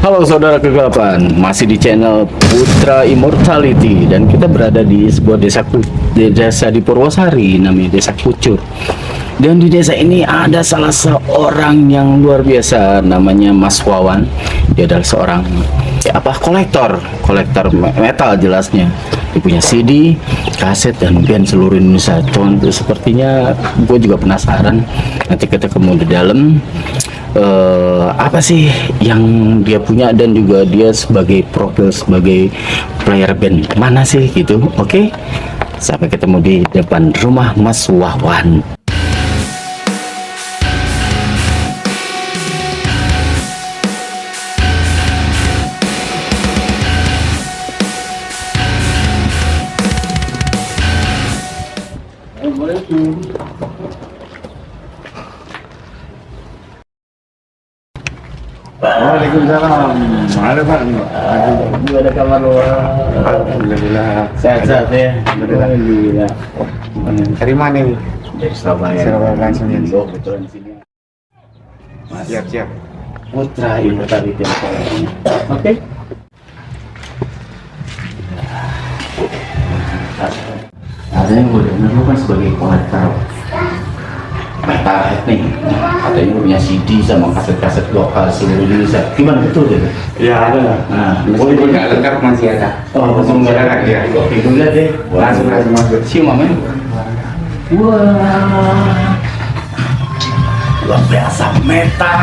Halo saudara kegelapan, masih di channel Putra Immortality dan kita berada di sebuah desa di Purwosari, namanya Desa Kucur. Dan di desa ini ada salah seorang yang luar biasa, namanya Mas Wawan. Dia adalah seorang kolektor metal jelasnya. Dia punya CD, kaset dan band seluruh Indonesia. Sepertinya gue juga penasaran. Nanti kita ketemu di dalam. Apa sih yang dia punya, dan juga dia sebagai profil sebagai player band mana sih gitu. Oke, sampai ketemu di depan rumah Mas Wawan. Waalaikumsalam. Ada Pak. Gimana kabar lo? Alhamdulillah. Sehat-sehat ya. Alhamdulillah. Dari mana nih? Dari Surabaya. Surabaya langsung ya. Oh, kebetulan sini. Mas Siap. Putra Immortality. Oke. Ada yang gue dengar lu kan sebagai kolektor metalhead nih, katanya punya CD sama kaset-kaset lokal seluruh Indonesia. Gimana, betul deh? Ya ada. Nah, Boleh nggak lengkap masih ada. oh, langsung nggak ada ya. Oke, gue lihat deh. Langsung masuk. Cium amin. Wah, luar biasa, metal.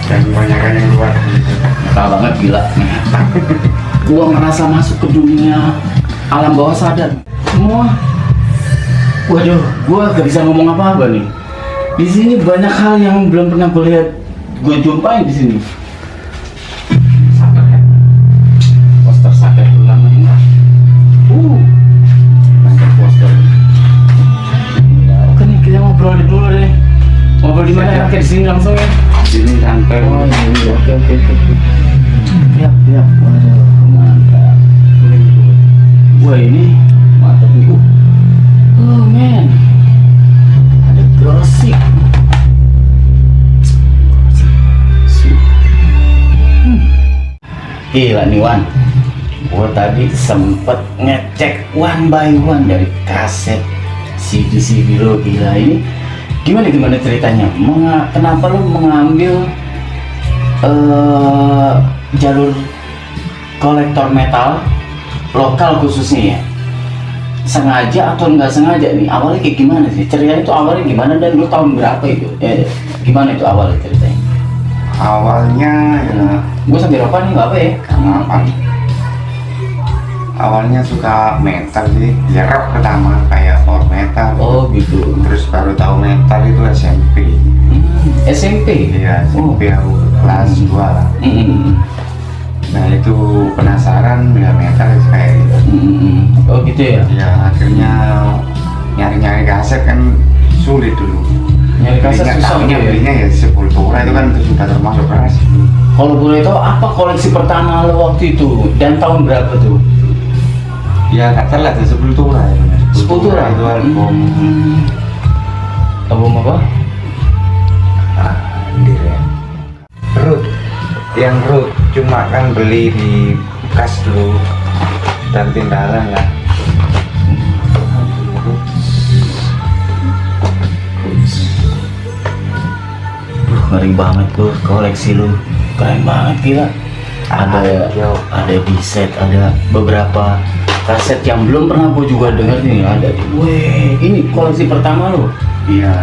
Dan kebanyakan yang luar. Metal banget, gila. Metal. Gua ngerasa masuk ke dunia alam bawah sadar. Semua. Waduh, gua gak bisa ngomong apa-apa nih. Di sini banyak hal yang belum pernah gue lihat, gue jumpain di sini. Saket, poster saket ulama ini. Poster. Oke nih, kita ngobrol dulu deh. Ngobrol di mana? Oke, di sini langsung ya. Ini santai. Oh, ini. Oke. Siap. Waduh, mantap. Wah, ini mantap nih. Oh man, ada grosik. Gila nih Wan, gua tadi sempet ngecek one by one dari kaset CD lo. Gila, ini gimana ceritanya? Kenapa lo mengambil jalur kolektor metal lokal khususnya ya? Sengaja atau nggak sengaja nih? Awalnya kayak gimana sih? Ceritanya itu awalnya gimana, dan lu tahun berapa itu? Gimana itu awalnya ceritanya? Awalnya ya Gue sambil rokok nih, nggak apa ya? karena apa? Awalnya suka metal sih. Ya rock pertama kayak power metal. Oh gitu. Terus baru tahu metal itu SMP. SMP? Iya, SMP aku kelas 2 lah. Nah itu penasaran ya metal kayak gitu. Oh gitu ya? Ya akhirnya nyari-nyari kaset kan sulit dulu. Nyari kaset Belinya, susah tahunya gitu ya? belinya ya Sepultura itu kan sudah termasuk keras. Kalau boleh tahu apa koleksi pertama lo waktu itu, dan tahun berapa tuh? Ya nggak salah tuh Sepultura itu. Sepultura? Itu album Album apa? Andir ya. Root, yang Root cuma kan beli di bekas dulu dan tinggalan lah. Ngeri banget tuh koleksi lu, keren banget gila. Ada di set, ada beberapa kaset yang belum pernah gue juga denger nih. Ada, weh, ini koleksi pertama lu. Iya,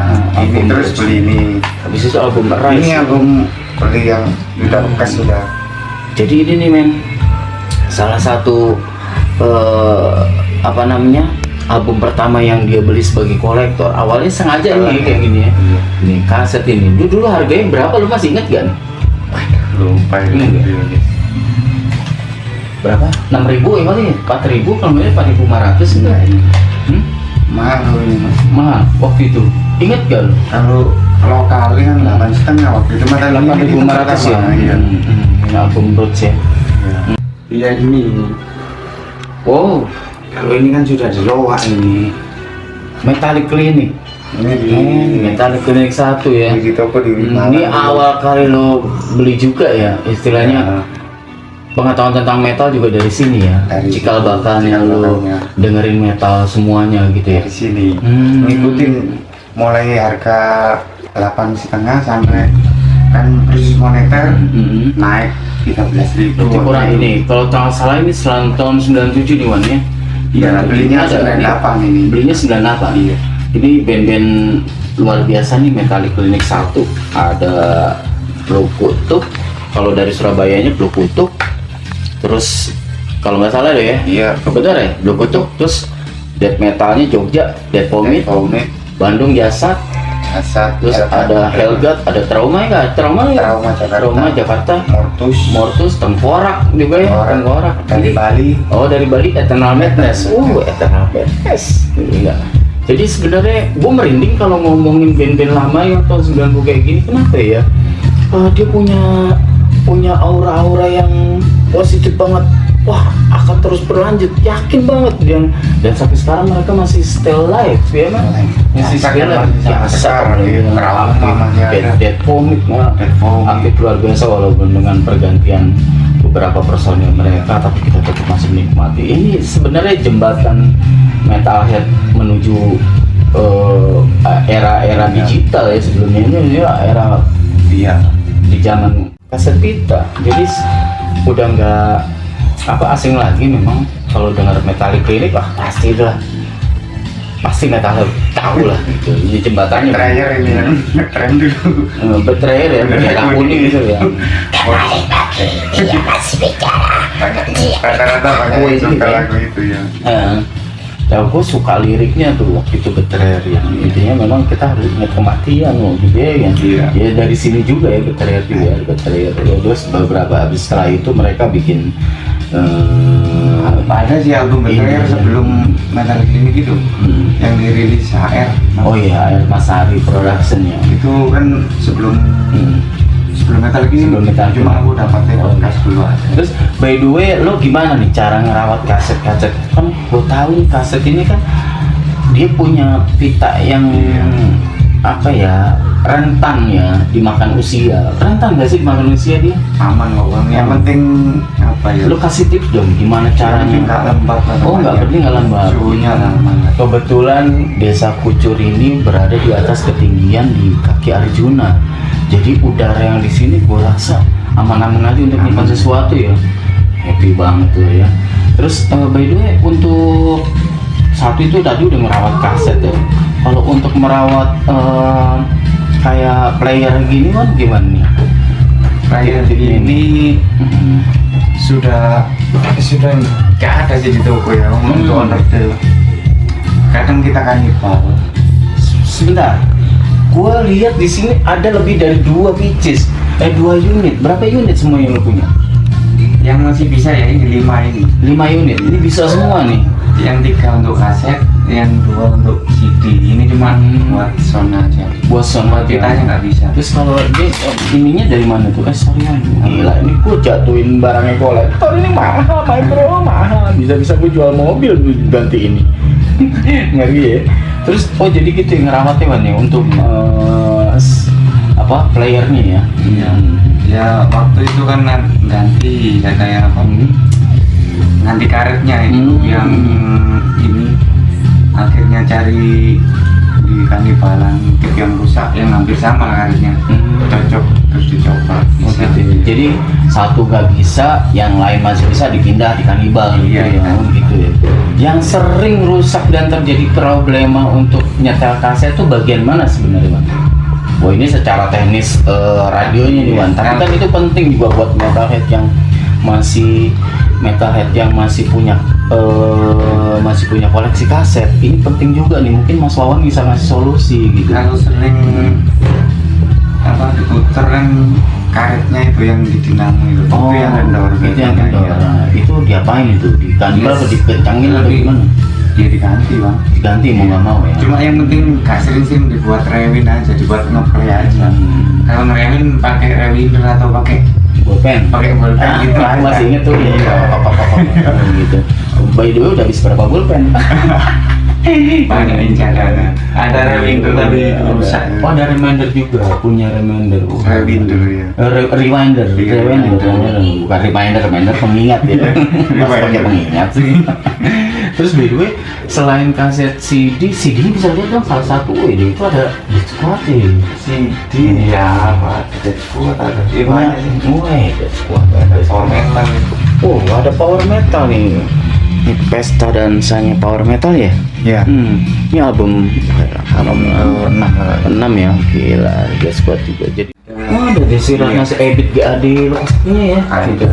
ini album terus beli ini. Habis itu album Ini album beli yang sudah bekas sudah. Jadi ini nih men, salah satu album pertama yang dia beli sebagai kolektor. Awalnya sengaja nih kayak gini ya. Ini kaset ini. Dulu harganya berapa, lu masih inget kan? Lupa Ingat ini. nggak? Berapa? 6.000 ya kali ya? 4.000 kalau nggak 4.500 enggak? Mahal ini Mas. Mahal waktu itu. Ingat gak lu? Kalau lokalnya kan 8,5 waktu itu mah 8.500 ya? Iya. Ini album Roots ya. Iya ini. Wow, Kalau ini kan sudah di loak ini. Metallic Clinic. Ini di Metalik Klinik 1 ya. di toko di Ini awal kali lo beli juga ya, istilahnya. Ya, Pengetahuan tentang metal juga dari sini ya. Dari Cikal sini, bakalnya cikal lo bakalnya. dengerin metal semuanya gitu ya. dari sini. Hmm. Ngikutin mulai harga 8,5 sampai kan krisis moneter Mm-mm. naik 13.000. Berarti kurang ini, kalau tak salah ini selang tahun 97 nih Wan ya. Iya, belinya Ada, 98 ini. Belinya 98. Iya. Ini band-band luar biasa nih, Metalik Klinik 1. Ada Blue Kutub. Kalau dari Surabayanya Blue Kutub. Terus kalau nggak salah deh ya. Iya, Benar ya, Blue Kutub. Terus death metalnya Jogja, Dead Vomit. Vomit, Bandung Jasad. Asat, Terus ada Hellgat, ada Trauma ya, Trauma ya. Trauma Jakarta, Trauma Jakarta. Mortus, Mortus, Tengkorak juga ya, Tengkorak. dari Bali. Oh, dari Bali Eternal Madness. Eternal Madness. Gila. Jadi sebenarnya gue merinding kalau ngomongin band-band lama yang tahun 90 kayak gini. Kenapa ya? Dia punya aura-aura yang positif banget. Wah, akan terus berlanjut. Yakin banget dan sampai sekarang mereka masih still live ya, Mas. Masih still live. Sekarang Trauma masih ada. Dead Vomit mah Dead Vomit. aktif luar biasa walaupun dengan pergantian beberapa personil mereka, tapi kita tetap masih menikmati. Ini sebenarnya jembatan metalhead menuju era digital ya. Sebelumnya ini era Iya. di zaman kaset pita, jadi udah nggak asing lagi memang kalau dengar Metalik Klinik lah pasti metalhead tahu lah gitu. Ini jembatannya Terakhir ini yang keren dulu. Betrayer ya, bendera kuning gitu ya. Dia masih bicara. Rata-rata banyak Oh, yang itu suka ya. lagu itu ya. Ya gue suka liriknya tuh waktu itu Betrayer yang intinya memang kita harus ingat kematian loh gitu ya. Iya. Ya dari sini juga ya Betrayer juga, Betrayer. Ya, terus beberapa habis setelah itu mereka bikin Ada sih album Betrayer Iya. sebelum Metal Klinik itu yang dirilis HR. Oh iya, Air Masari Production ya. Itu kan sebelum Metal Klinik. Sebelum Metal Cuma Klinik. aku dapatnya Oh, podcast dulu aja. Terus by the way, lo gimana nih cara ngerawat kaset-kaset? Kan lo tahu nih kaset ini kan dia punya pita yang apa ya, rentan ya dimakan usia. Rentan nggak sih dimakan usia dia? Aman kok Bang. Yang penting apa ya? Lo kasih tips dong gimana caranya? Nggak lembab atau Oh nggak penting nggak lembab. Suhunya aman. Kebetulan desa Kucur ini berada di atas ketinggian di kaki Arjuna. Jadi udara yang di sini gue rasa aman-aman aja untuk nyimpan sesuatu ya. Happy banget tuh ya. Terus by the way untuk satu itu tadi udah merawat kaset ya. Kalau untuk merawat kayak player gini kan gimana nih? Player ini sudah nggak ada sih di toko ya untuk underdale. Kadang kita kanibal. Sebentar, gue lihat di sini ada lebih dari 2 pieces, 2 unit. Berapa unit semua yang lo punya? Yang masih bisa ya ini 5 ini. 5 unit. Ini bisa semua nih. Yang 3 untuk kaset, yang 2 untuk CD. Ini cuma buat sound aja. Buat sound aja. Kitanya nggak bisa. Terus kalau dia ininya dari mana tuh? Sorry gila, ini gue jatuhin barangnya kolektor ini mahal, my bro, mahal. Bisa gue jual mobil ganti ini. Ngeri ya. Terus jadi gitu yang ngerawatnya Wan ya untuk playernya ya. Iya. Ya waktu itu kan ganti kayak apa? Ganti karetnya itu yang ini akhirnya cari di Kanipalan tip yang rusak yang hampir sama karetnya. Cocok terus dicoba. Oh, Bisa. gitu. Jadi satu gak bisa, yang lain masih bisa dipindah di kanibal gitu Iya, ya. iya. Oh, gitu ya. Yang sering rusak dan terjadi problema untuk nyetel kaset itu bagian mana sebenarnya, Bang? Wah, ini secara teknis radionya nih, Wan. Tapi kan itu penting juga buat metalhead yang masih punya koleksi kaset. Ini penting juga nih. Mungkin Mas Wawan bisa ngasih solusi gitu. Kalau sering diputer kan karetnya itu yang di dinamo itu. Oh, Itu yang kendor. itu yang kendor. Iya. Nah, itu diapain itu? Dikanibal atau dikencangin atau gimana? Dia diganti Bang. Diganti mau nggak mau ya. Cuma yang penting gak sering-sering dibuat rewin aja, dibuat ngeplay aja. Kalau ngerewin pakai rewinner atau pakai Bolpen. bolpen gitu Aku aja. masih inget tuh. Iya. Gitu. By the way udah habis berapa bolpen? banyak yang cadangan. Ada Rewinder tapi rusak. Oh, ada reminder juga, punya reminder. Rewinder ya. Reminder, bukan reminder pengingat ya. Mas pakai pengingat sih. Terus by the way, selain kaset CD bisa lihat dong salah satu ini itu ada Dead Squad ya. CD ya, Pak. Dead Squad ada. Iya banyak sih. Dead Squad ada Power metal. Oh, ada power metal nih. Ini pesta dansanya power metal ya? Ya. Ini album 6 ya, gila. Dead Squad juga. Jadi ada desiratnya si Ebit GAD lokasinya ya. Ada.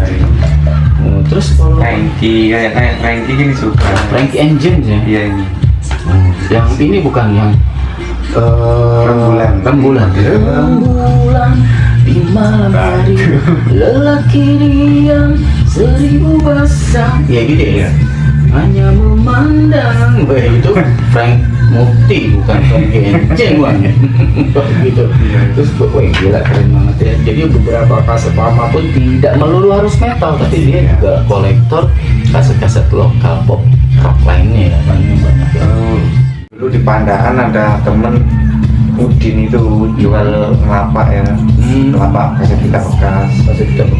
Oh, terus kalau Frankie kayak Frankie gini suka. Frankie Engine ya? Iya ini. Yang ini bukan yang Rembulan. rembulan di malam hari, lelaki diam 1000 basah ya gitu ya, hanya memandang. Wah, itu Frank Mukti bukan Frankie Engine bang. Gitu. Terus wah gila keren banget ya. Jadi beberapa kaset lama pun tidak melulu harus metal, tapi dia juga kolektor kaset-kaset lokal pop rock lainnya ya, banyak ya. Dulu di Pandaan ada temen Udin itu jual ngelapak ya, ngelapak kaset kita bekas,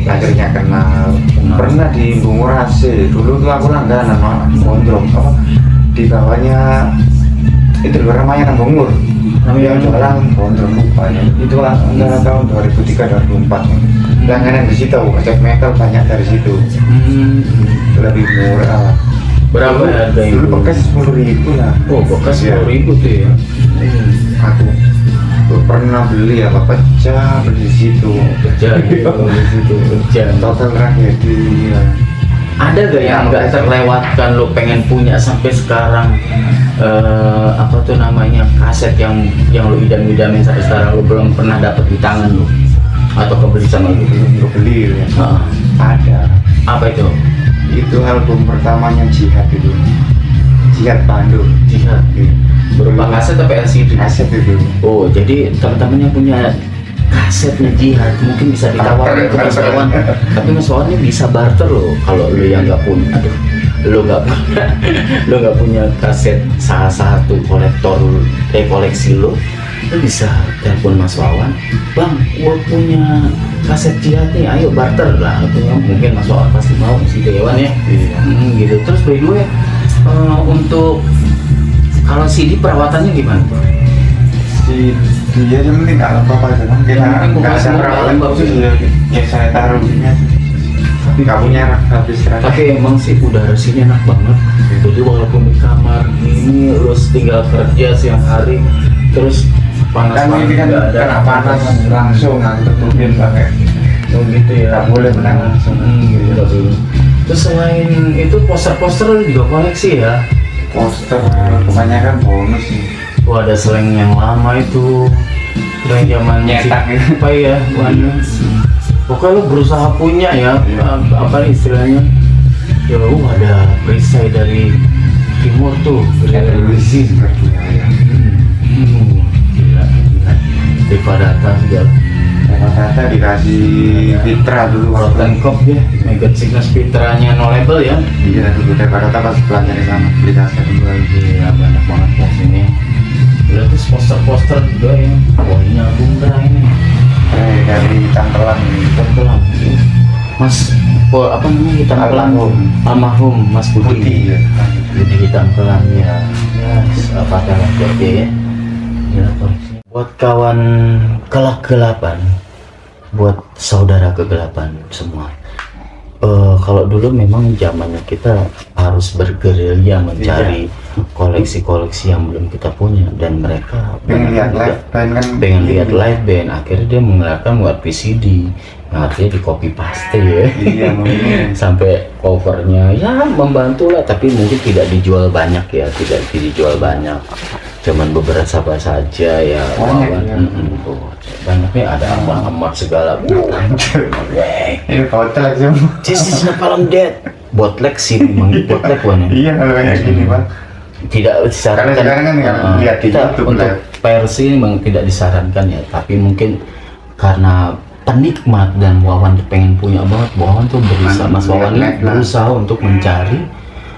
akhirnya kenal. Pernah di Bungurase, dulu tuh aku langganan gondrong apa di bawahnya itu namanya Bungur. Namanya jualan gondrong lupa ya. Itu antara tahun 2003-2004. Langganan di situ, kaset metal banyak dari situ. Lebih murah. Berapa harganya? Dulu bekas 10.000 lah. Oh, bekas 10.000 tuh ya. Aku pernah beli apa pecah beli di situ. Pecah gitu, di situ pecah. Total tragedi. Ya. Ada gak yang nggak terlewatkan lo pengen punya sampai sekarang? Apa tuh namanya, kaset yang lo idam-idamin sampai sekarang lo belum pernah dapat di tangan lo atau kebeli sama lo? Belum beli ya. Ada. Apa itu? Itu album pertamanya Jihad itu. Jihad Bandung. Jihad. Berupa kaset atau LCD? Kaset itu. Oh, jadi teman-teman yang punya kasetnya Jihad mungkin bisa ditawarin ke Mas Wawan. Tapi Mas Wawan ini bisa barter loh. Kalau lo yang nggak punya, lo nggak punya kaset salah satu koleksi lo bisa telepon Mas Wawan, Bang, gua punya kaset Jihad nih, ayo barter lah. Mungkin Mas Wawan pasti mau si Dewan ya. Gitu. Terus by the way, untuk kalau CD perawatannya gimana? Dia yang penting nggak apa-apa itu kan kita Yang penting nggak ada bukan perawatan semua khusus ya saya taruh di sini aja. Tapi nggak punya habis Tapi emang sih udara sini enak banget. Jadi walaupun di kamar ini terus tinggal kerja siang hari, terus panas kan ini kan nggak ada kena panas langsung tutupin pakai gitu ya. nggak boleh menang langsung. Gitu. Terus selain itu poster-poster juga koleksi ya? Poster kebanyakan bonus nih. Oh, ada slang yang lama itu, slang zaman Nyetak gitu. apa ya, warna. Pokoknya lo berusaha punya ya, apa istilahnya? Ya ada perisai dari timur tuh, Ada Lucy seperti ya. Gila. Daripada atas juga. Kata dikasih Fitra dulu Rotten Cop ya, Mega Cygnus Fitranya no label ya. Iya dulu daripada pas belanja di sana beli kaset dulu. Gila, banyak banget ya sini. Berarti poster-poster juga ya. Wah, ini album berapa ini? Dari Tangerang ini. Tenggelam. Mas, apa namanya, hitam kelam? Almarhum Mas Budi. Putih ya. Budi hitam kelam ya. Ya, apa dalam kerja ya? Gila koleksi. Buat kawan kelak-gelapan, buat saudara kegelapan semua. Kalau dulu memang zamannya kita harus bergerilya mencari koleksi-koleksi yang belum kita punya, dan mereka Pengen lihat live band kan. pengen lihat live band. Akhirnya dia mengeluarkan buat VCD, yang artinya di copy paste ya. Iya mungkin. Sampai covernya ya membantu lah, tapi mungkin tidak dijual banyak ya, tidak dijual banyak, cuman beberapa saja ya. Banyak ya. Banyaknya ada amat segala. Ini hotel aja. This is Napalm Dead. Bootleg sih memang bootleg warna. Iya kalau kayak gini Pak. Tidak disarankan. Karena sekarang kan lihat di kita YouTube untuk lah. versi memang tidak disarankan ya, tapi mungkin karena penikmat dan Wawan pengen punya banget, Wawan tuh berusaha, Mas Wawan ini berusaha untuk mencari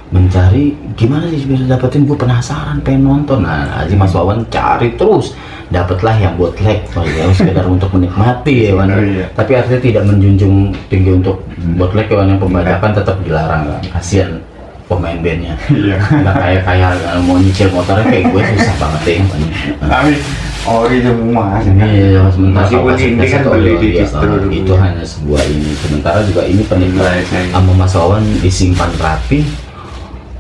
mencari gimana sih bisa dapetin, gue penasaran pengen nonton. Nah Haji Mas Wawan cari terus, dapatlah yang bootleg, ya sekedar untuk menikmati ya Wan. Iya. Tapi artinya tidak menjunjung tinggi untuk bootleg ya Wan, yang pembajakan tetap dilarang kan, kasihan pemain bandnya. Iya. Nggak kayak mau nyicil motornya kayak gue susah banget ya. Tapi ori semua. Iya, sementara Meskipun kapasitas ini kan satu beli orang, di ya, distro dulu. itu hanya sebuah ini. Sementara juga ini penikmat Iya, saya. sama Mas Wawan disimpan rapi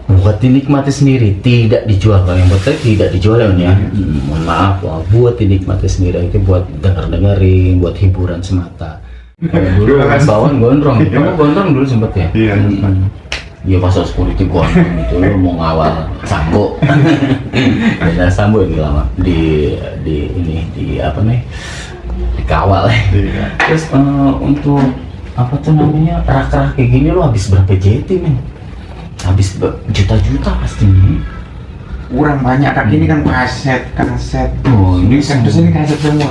buat dinikmati sendiri, tidak dijual. Kalau yang bootleg tidak dijual ya Wan, ya. Mohon maaf, wah, buat dinikmati sendiri, itu buat dengerin, buat hiburan semata. Dulu Mas Wawan gondrong, kamu gondrong dulu sempet ya? Iya, sempat. Iya, pasal security gondrong gitu, lu mau ngawal Sambo. Beda Sambo ini lama di ini di apa nih, dikawal. Iya. Terus untuk apa tuh namanya, rak-rak kayak gini lo habis berapa JT men? Habis juta-juta pasti nih. Kurang banyak kaki ini kan kaset. Oh, Ini kardus ini kaset semua.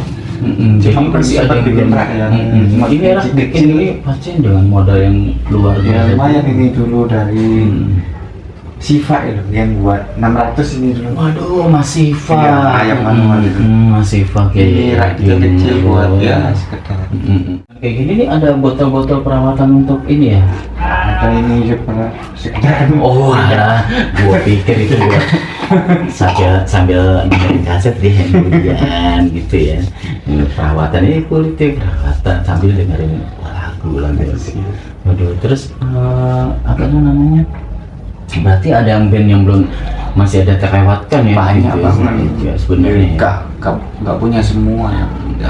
Jadi Cuma pasti ada yang bikin belum. rak yang Ini rak bikin ini pasti dengan modal yang luar Ya biasa. lumayan ini dulu dari Siva ya yang buat 600 ini dulu. Waduh, masih Siva. Iya, ayam manual itu. Masih Siva kayak Ini rak kecil buat ya sekedar. Kayak gini nih ada botol-botol perawatan untuk ini ya. Atau ini juga sekedar. Oh alah, gua pikir itu buat saja sambil dengerin kaset dia kemudian gitu ya. Ini perawatan ini kulitnya perawatan sambil dengerin lagu. Waduh, terus apa tuh namanya? Berarti ada yang band yang belum masih ada terlewatkan ya? Banyak gitu, banget. ya, sebenarnya. Enggak punya semua ya.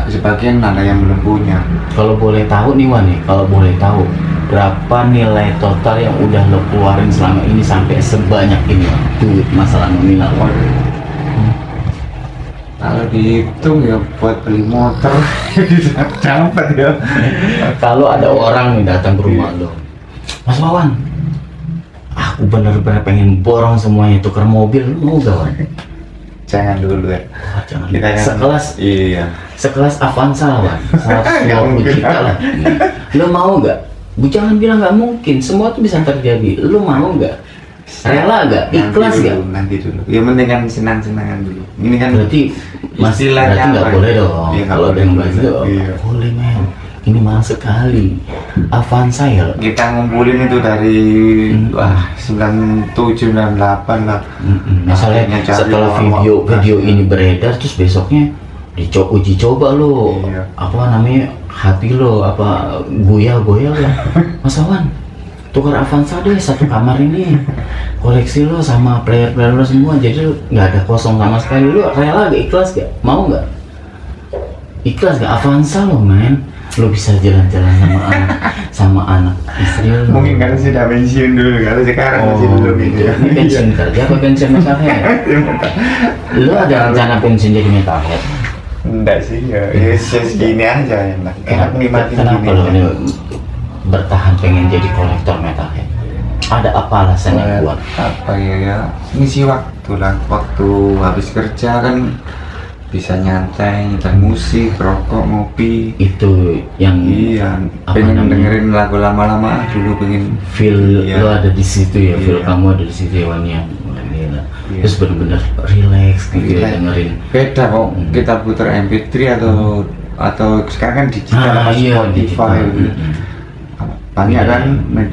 Sebagian ada yang belum punya. Kalau boleh tahu nih Wan, nih, kalau boleh tahu berapa nilai total yang udah lo keluarin selama ini sampai sebanyak ini Wan? Duit masalah nominal Wan. Kalau dihitung ya buat beli motor bisa dapat ya. Kalau ada orang nih datang ke rumah lo, Mas Wawan, aku bener-bener pengen borong semuanya, tukar mobil, lu mau gak Wan? Jangan dulu ya. Wah, jangan. Kita yang Sekelas iya. sekelas Avanza lah Wan, 120 mungkin. juta lah. Lo mau gak? Bu jangan bilang nggak mungkin, semua tuh bisa terjadi. Lo mau gak? Rela gak? Ikhlas gak? Nanti dulu. Ya penting kan senang-senangan dulu. Ini kan Berarti masih istilahnya berarti nggak apa boleh ya? dong. Iya, nggak Kalau boleh, dengan boleh. begitu, Iya. boleh men. Ini mahal sekali. Avanza ya. kita ngumpulin itu dari wah 97 98 lah. Misalnya Akhirnya cari setelah uang, video uang. ini beredar, terus besoknya uji coba lo, Iya. apa namanya, hati lo apa goyah lah. Mas Awan, tukar Avanza deh satu kamar ini, koleksi lo sama player lo semua, jadi lo nggak ada kosong sama sekali. Lo rela gak, ikhlas gak, mau nggak? Ikhlas gak Avanza lo men? Lo bisa jalan-jalan sama anak istri lo. Mungkin karena sudah pensiun dulu, kalau sekarang masih belum ini ya. Ini pensiun kerja apa pensiun metalhead? Lo ada rencana pensiun jadi metalhead? Enggak sih ya, segini aja enak. Enak nikmatin Kenapa gini lo aja. ini bertahan pengen jadi kolektor metalhead? Ada apa alasannya buat? Apa ya ngisi waktu lah, waktu habis kerja kan bisa nyantai, nyetel musik, rokok, ngopi. Itu yang Iya, apa pengen namanya? dengerin lagu lama-lama dulu, pengen feel Iya. lo ada di situ ya, feel Iya. kamu ada di situ ya Wan ya. Gila. Iya. Terus bener-bener relax gitu ya, Relax. dengerin. beda kok kita putar MP3 atau sekarang kan digital sama iya, Spotify digital. gitu. Banyak Iya, kan iya.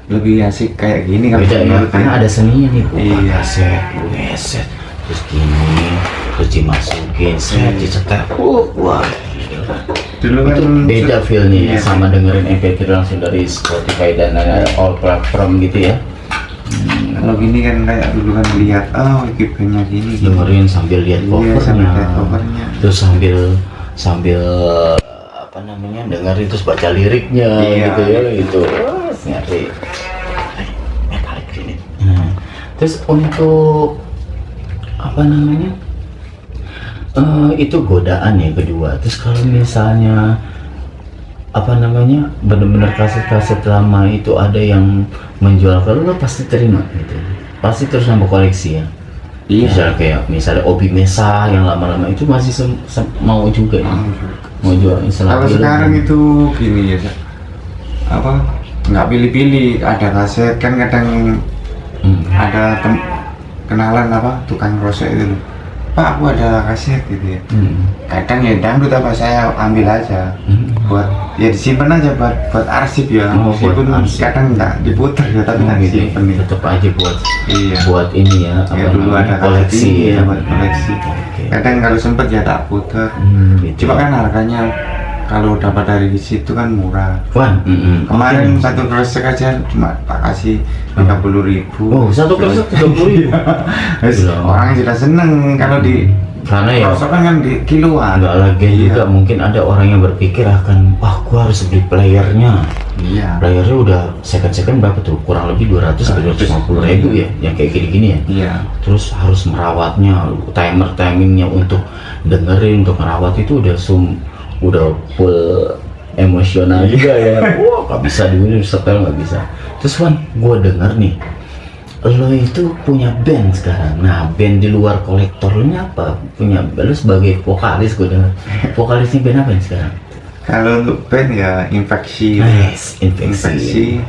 lebih asik kayak gini kan Beda ya, menurut karena ya. ada seninya nih, bukan Iya. kaset, headset, terus gini, terus dimasukin, set, dicetak, wah, gila. Dulu kan Itu beda feelnya ya, Iya. sama dengerin MP3 langsung dari Spotify dan all platform gitu ya. Kalau gini kan kayak dulu kan lihat ekipnya gini gitu. Dengerin sambil lihat Iya, covernya, sambil lihat covernya. terus sambil apa namanya, dengerin terus baca liriknya Iya. gitu ya, gitu. Wah, ngeri. Metalik ini. Nah, terus untuk apa namanya, itu godaan ya kedua. Terus kalau misalnya apa namanya, bener-bener kaset-kaset lama itu ada yang menjual, kalau lo pasti terima gitu, pasti terus nambah koleksi ya. Iya. Misalnya Obi Mesa yang lama-lama itu masih mau juga ya? Mau jual istilah Kalau film. sekarang itu gini ya, apa nggak pilih-pilih, ada kaset kan kadang ada kenalan apa tukang rosok itu loh, Pak aku ada kaset gitu ya. Kadang ya dangdut apa saya ambil aja buat ya disimpan aja buat arsip ya. Oh, buat Meskipun arsip. kadang nggak diputar ya tapi nggak gitu. disimpan ya. Tetap aja buat Iya. buat ini ya, Ya dulu namanya, ada koleksi ya. buat koleksi. Oke. Kadang kalau sempet ya tak putar. Gitu. Cuma kan harganya kalau dapat dari situ kan murah. Wan, Kemarin oke. satu kresek aja cuma tak kasih 30.000. Oh, satu kresek 30.000. Gila. Orang sudah seneng kalau di Karena ya rosokan kan di kiloan. nggak lagi Iya. juga, mungkin ada orang yang berpikir akan, wah gua harus beli playernya. Iya. Playernya udah second berapa tuh? Kurang lebih 200 sampai 250.000 ya, yang kayak gini-gini ya. Iya. Terus harus merawatnya, timingnya untuk dengerin, untuk merawat itu udah full emosional juga ya. Wah, nggak bisa dulu setel, nggak bisa. Terus Wan, gue denger nih, lo itu punya band sekarang. Nah, band di luar kolektor lo nya apa? Punya, lo sebagai vokalis gue denger. Vokalisnya band apa nih sekarang? Kalau untuk band ya infeksi. Nice, infeksi.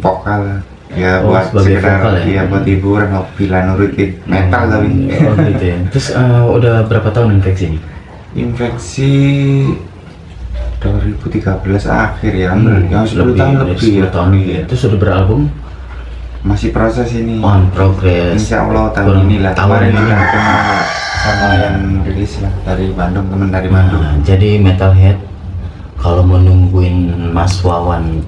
Vokal. Ya Oh, buat sebagai sekedar vokal ya? ya buat hiburan hobi lah nurutin metal tapi. Oh gitu ya. Terus udah berapa tahun infeksi nih? Infeksi 2013 akhir ya, ya 10 tahun dari lebih 10 ya. tahun ya. Terus udah beralbum? Masih proses ini. On progress. Insya Allah tahun Kurang ini lah. tahun Kemarin ini. juga kenal sama yang rilis lah dari Bandung, teman dari Bandung. Nah, jadi metalhead kalau menungguin Mas Wawan,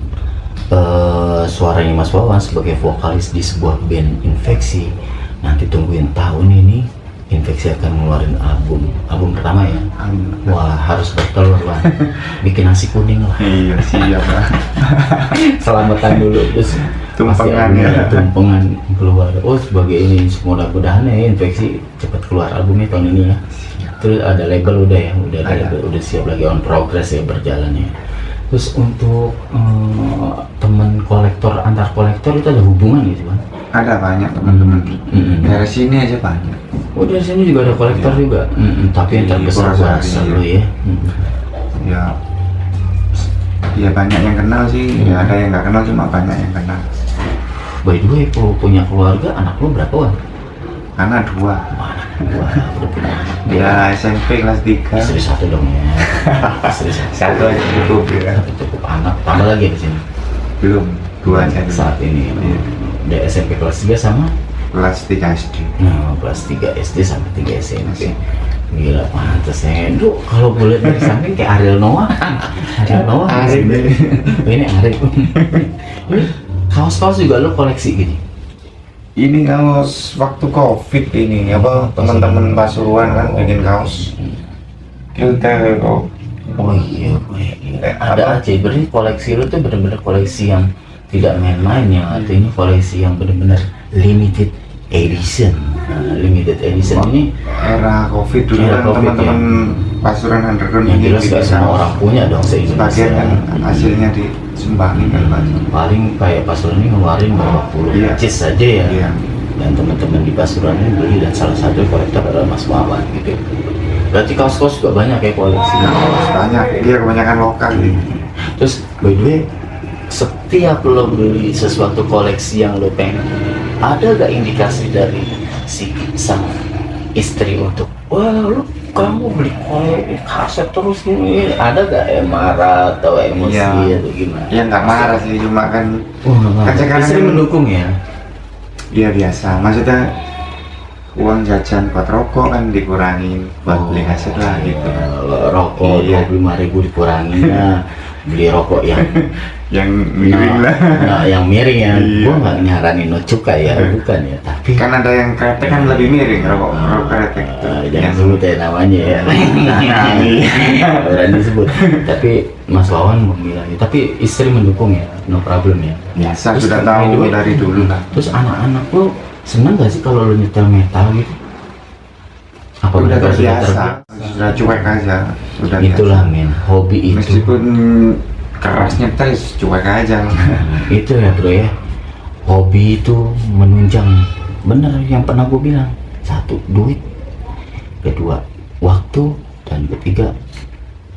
suaranya Mas Wawan sebagai vokalis di sebuah band infeksi, nanti tungguin tahun ini infeksi akan ngeluarin album pertama ya. Wah, harus bertelur lah, bikin nasi kuning lah. Iya siap lah. Selamatan dulu, terus Tumpengan pasti ya. albumnya, tumpengan keluar. Oh, sebagai ini, mudah-mudahan ya infeksi cepat keluar albumnya tahun ini ya. Terus ada label udah ya, udah ada Ada. label, udah siap lagi on progress ya berjalannya. Terus untuk teman kolektor, antar kolektor itu ada hubungan gitu kan? Ada banyak teman-teman. Dari sini aja banyak. Oh, dari sini juga ada kolektor Iya. juga. Tapi yang Di terbesar Purwosari, bahasa iya. lo ya. Ya, ya banyak yang kenal sih. Ya ada yang nggak kenal cuma banyak yang kenal. By the way, kalau punya keluarga, anak lo berapa Wan? Karena dua. Wah, udah punya anak. Dia SMP kelas 3. Istri satu dong ya. Istri Satu aja cukup ya. cukup anak. Tambah lagi di sini. Belum. Dua aja dulu. Saat ini. Iya. Udah SMP kelas 3 sama? Kelas 3 SD. Nah, kelas 3 SD sampai 3 SMP. Gila, pantas ya. Duh, kalau boleh dari samping kayak Ariel Noah. Ariel Noah. Ariel. Ini Ariel. Ini kaos-kaos juga lo koleksi gini? Ini kaos waktu COVID ini apa teman-teman Pasuruan kan bikin kaos. Kita kok Oh iya, ada apa? aja. Berarti koleksi lo tuh bener-bener koleksi yang tidak main-main ya. Artinya koleksi yang bener-bener limited edition. Nah, limited edition ini era COVID dulu Era kan COVID, teman-teman Pasuruan Underground yang bikin jelas gak semua orang punya dong sebagian kan se-Indonesia. hasilnya disumbangin kan Pak. Paling kayak Pasuruan ini ngeluarin berapa puluh Iya. pieces saja ya. Iya. Dan teman-teman di Pasuruan ini beli, dan salah satu kolektor adalah Mas Wawan gitu. Berarti kaos-kaos juga banyak ya koleksi. Banyak, dia kebanyakan lokal gitu. Terus by the way, setiap lo beli sesuatu koleksi yang lo pengen, ada gak indikasi dari si sang istri untuk, wah lu kamu beli kaset terus ini, ada gak marah atau emosi Iya. atau gimana? Ya nggak marah sih, cuma kan Nggak marah. Kadang-kadang Istri mendukung ya. dia biasa. Maksudnya uang jajan buat rokok kan dikurangin buat beli kaset lah gitu. Rokok Iya. 25.000 dikurangi, nah, beli rokok yang Yang miring lah. nah, yang miring ya. Iya. Gua nggak nyaranin no cukai ya, bukan ya, tapi Kan ada yang kretek kan lebih miring rokok kretek itu. jangan sebut ya namanya ya. Berani sebut. Tapi Mas Wawan memilih, tapi istri mendukung ya, no problem ya. Biasa Terus sudah by the tahu way, dari dulu lah. Terus anak-anak lo seneng gak sih kalau lo nyetel metal gitu? Apa Udah mereka sudah terbiasa, sudah cuek aja, udah Itulah biasa. men, hobi itu. Meskipun kerasnya tes cuek aja. Itu ya bro ya, hobi itu menunjang, bener yang pernah gue bilang. Satu, duit. Kedua, waktu. Dan ketiga,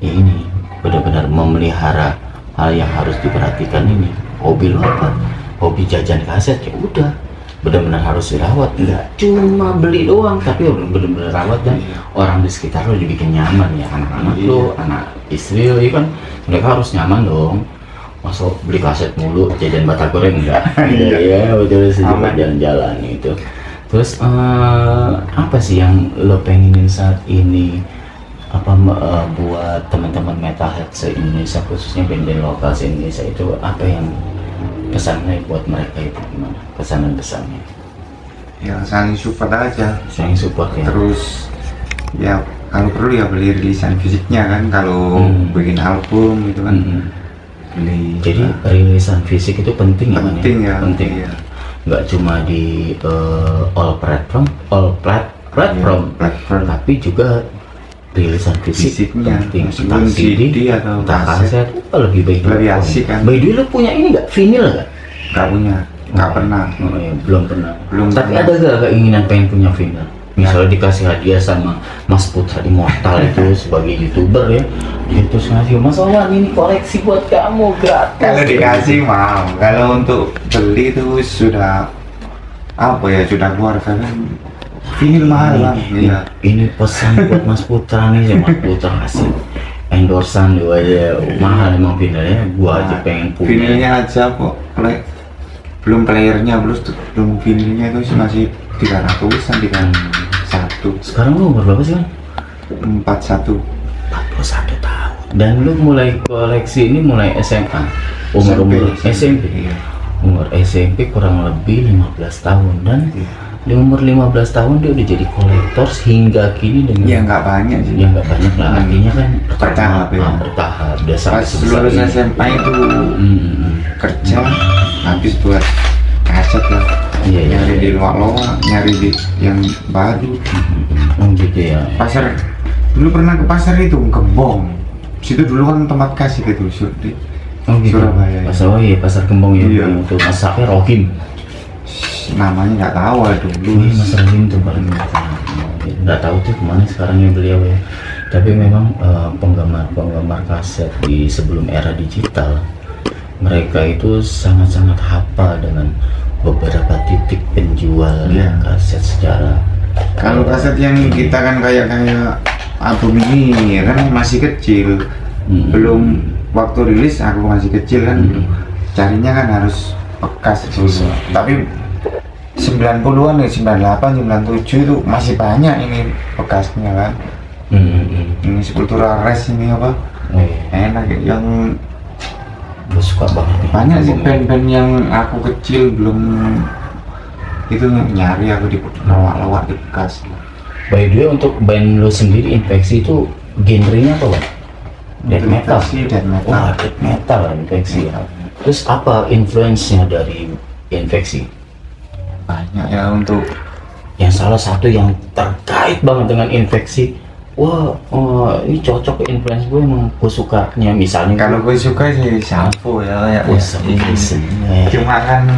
ya ini benar-benar memelihara hal yang harus diperhatikan ini. Hobi lo apa? Hobi jajan kaset, ya udah benar-benar harus dirawat, enggak cuma beli doang, tapi benar-benar rawat dan orang di sekitar lo dibikin nyaman ya, anak-anak lo, anak istri lo, ya kan mereka harus nyaman dong. Masuk beli kaset mulu, jajan batagor enggak? Iya, betul sih, jalan-jalan itu. Terus apa sih yang lo pengenin saat ini? Apa buat teman-teman metalhead se-Indonesia, khususnya band-band lokal se-Indonesia itu, apa yang pesannya buat mereka itu gimana? Kesan dan pesannya? Ya saling support aja. Saling support ya. Terus ya kalau perlu ya beli rilisan fisiknya kan, kalau bikin album gitu kan. Beli. Jadi rilisan fisik itu penting ya, Man? Penting ya. Penting. Iya. Nggak cuma di all platform, platform, tapi juga rilisan fisiknya penting. Entah CD atau entah kaset, lebih baik. Lebih asik kan. By the way, lu punya ini nggak, vinyl nggak? Nggak punya, nggak pernah. Oh, iya, belum pernah. Tapi pernah. ada gak keinginan pengen punya vinyl? Misalnya dikasih hadiah sama Mas Putra Immortal itu sebagai YouTuber ya, dia terus ngasih, Mas Wawan ini koleksi buat kamu gratis. Kalau dikasih mau, kalau untuk beli itu sudah apa ya, sudah keluar kan vinyl mahal lah. Iya. Ini pesan buat Mas Putra nih, Mas Putra kasih endorsan juga ya, mahal emang vinylnya, gua aja pengen punya. Vinylnya aja kok, belum playernya, belum vinylnya itu masih 300-an, 31. Sekarang lu umur berapa sih, Kan? 41 tahun. Dan lu mulai koleksi ini mulai SMA, umur SMP. Iya. Umur SMP kurang lebih 15 tahun, dan di umur 15 tahun dia udah jadi kolektor hingga kini dengan Ya nggak banyak sih. ya nggak banyak lah, artinya kan Bertahap ya. bertahap udah sampai Pas lulus ini. SMA itu kerja habis buat kaset lah. Iya, Nyari iya. di luar-luar, nyari di yang baru. Oh gitu ya. Pasar dulu pernah ke pasar itu Gembong. Situ dulu kan tempat kasih gitu, di Oh gitu. Surabaya. Pasar, oh iya, Pasar Gembong ya. Iya. Itu masaknya Rohim. namanya nggak tahu dulu. Ini Mas Rahim tuh paling nggak tahu tuh kemana sekarangnya beliau ya. Tapi memang penggemar kaset di sebelum era digital, mereka itu sangat-sangat hafal dengan beberapa titik penjual kaset secara. Kalau kaset yang kita kan kayak album ini kan masih kecil, belum waktu rilis aku masih kecil kan, carinya kan harus bekas dulu. Tapi 90-an ya, 98, 97 itu masih banyak ini bekasnya kan. Ini Sepultura Res ini apa? Enak ya, yang Gue suka banget nih. banyak sih band-band yang aku kecil belum itu nyari, aku di lawak-lawak di bekas. By the way, untuk band lo sendiri Infeksi itu genrenya apa, Bang? Death metal. Death metal. Wah, death metal Infeksi ya. Terus apa influence-nya dari Infeksi? Banyak ya untuk Yang salah satu yang terkait banget dengan Infeksi, wah, ini cocok ke influence gue, emang gue sukanya misalnya. kalau gue suka sih Sampo ya, cuma kan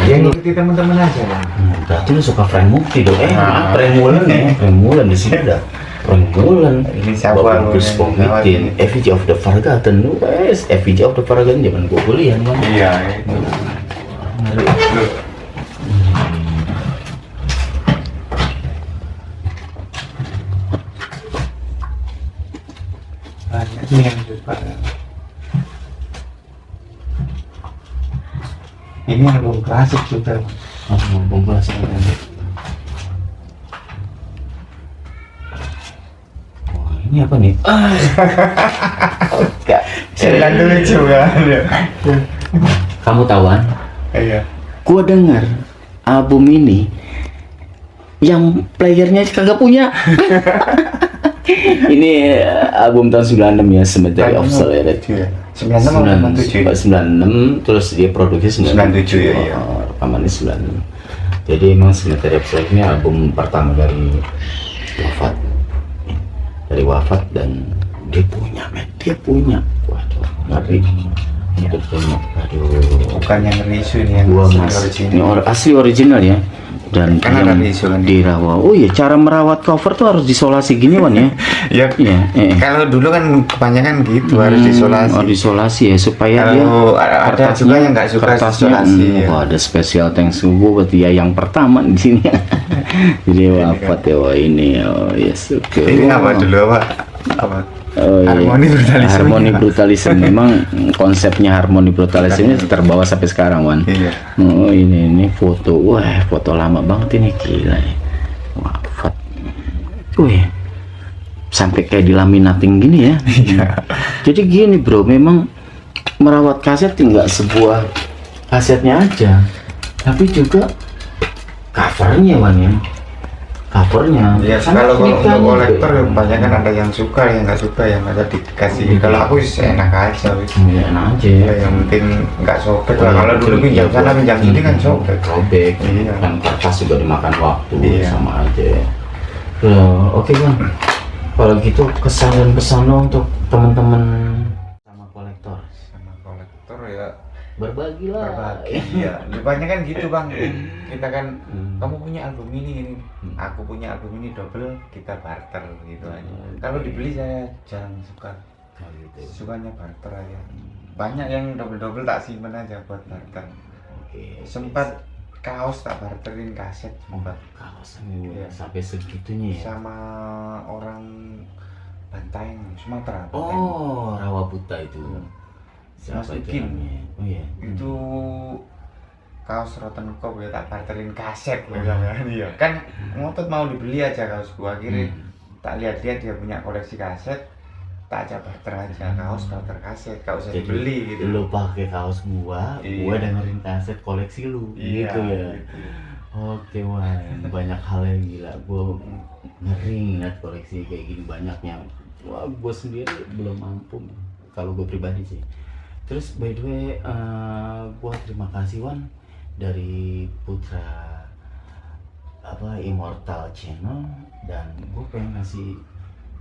ya ngikuti teman-teman aja lah. Berarti lu suka Frank Mukti dong? Frank Mulan ya, Frank Mulan di sini ada. Frank Mulan, Ini siapa lu? Bruce Springsteen, Effigy of the Forgotten, lu Effigy of the Forgotten zaman gue kuliah, man. Iya itu. Banyak sih yang suka. Ini album klasik juga. Bumbu asal. Wah, ini apa nih? Sembilan lucu kan. Kamu tahuan? Iya. Gua dengar album ini yang playernya kagak punya. Ini album tahun 96 ya, Cemetery of Solitude. 96 96, terus dia produksi 97 ya, iya. Rekamannya 96. Jadi emang Cemetery of Solitude ini album pertama dari wafat dan dia punya. Waduh, ngeri. Itu punya. Aduh. Bukan yang reissue nih, yang Gua asli mas, original. ini asli original ya. Dan Kan ada isu kan ya. dirawat. Oh iya, cara merawat cover tuh harus disolasi gini Wan ya. Ya, Iya, kalau dulu kan kebanyakan gitu harus disolasi. Harus disolasi ya supaya Kalau dia ada kertasnya- juga yang nggak suka kertasnya, isolasi, ya. Wah, ada special thanks gue buat dia yang pertama di sini. Jadi wafat ya, wah ini oh yes oke. Ini Wah. apa dulu apa? Oh, iya. Harmoni brutalisme. Harmoni brutalisme. Memang konsepnya harmoni brutalisme ini terbawa sampai sekarang Wan. Iya. Oh ini foto, wah foto lama banget ini gila ya. Wafat. Wih, sampai kayak dilaminating gini ya. Iya. Jadi gini bro, memang merawat kaset nggak sebuah kasetnya aja, tapi juga covernya Wan ya. Covernya. Ya, Sama kalau untuk nikahnya kolektor juga. ya banyak kan ada yang suka, yang nggak suka, yang ada dikasih. Kalau aku sih enak aja, wis. Ya, enak aja. Ya, yang penting nggak sobek lah. Kalau dulu pinjam sana pinjam sini kan sobek. Robek, Iya. kan kertas juga dimakan waktu, Iya. sama aja. Oke Bang, kalau gitu kesan dan pesan lo untuk teman-teman sama kolektor, Sama kolektor ya berbagilah. berbagi. Ya, banyak kan gitu bang. Kita kan, kamu punya album ini, aku punya album ini double, kita barter gitu aja. Kalau dibeli saya jarang suka. Nah, gitu. Sukanya barter aja. Banyak yang double tak simpen aja buat barter. Oke. Sempat kaos tak barterin, kaset sempat Kaos Iya. sampai segitunya ya. sama orang Bantaeng Sumatera. Oh, Rawa Buta itu. Siapa Mas itu Ukin. namanya? Oh iya. Itu kaos Rotten Cop ya tak barterin kaset misalnya. Iya kan ngotot mau dibeli aja kaos gua, akhirnya tak lihat-lihat dia punya koleksi kaset, tak aja barter aja kaos barter kaset, gak usah Jadi dibeli gitu. lu pakai kaos gua Iya. dengerin kaset koleksi lu, Iya, gitu ya. gitu. Oke Wan, banyak hal yang gila. Gua ngeri ngeliat koleksi kayak gini banyaknya. Wah, gua sendiri belum mampu. Kalau gua pribadi sih. Terus by the way, gua terima kasih Wan dari Putra Immortal Channel, dan gue pengen ngasih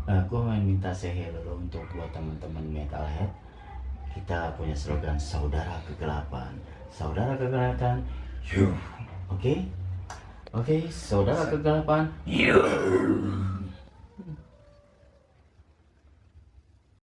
gue pengen minta say hello untuk buat teman-teman metalhead. Kita punya slogan saudara kegelapan, saudara kegelapan oke saudara kegelapan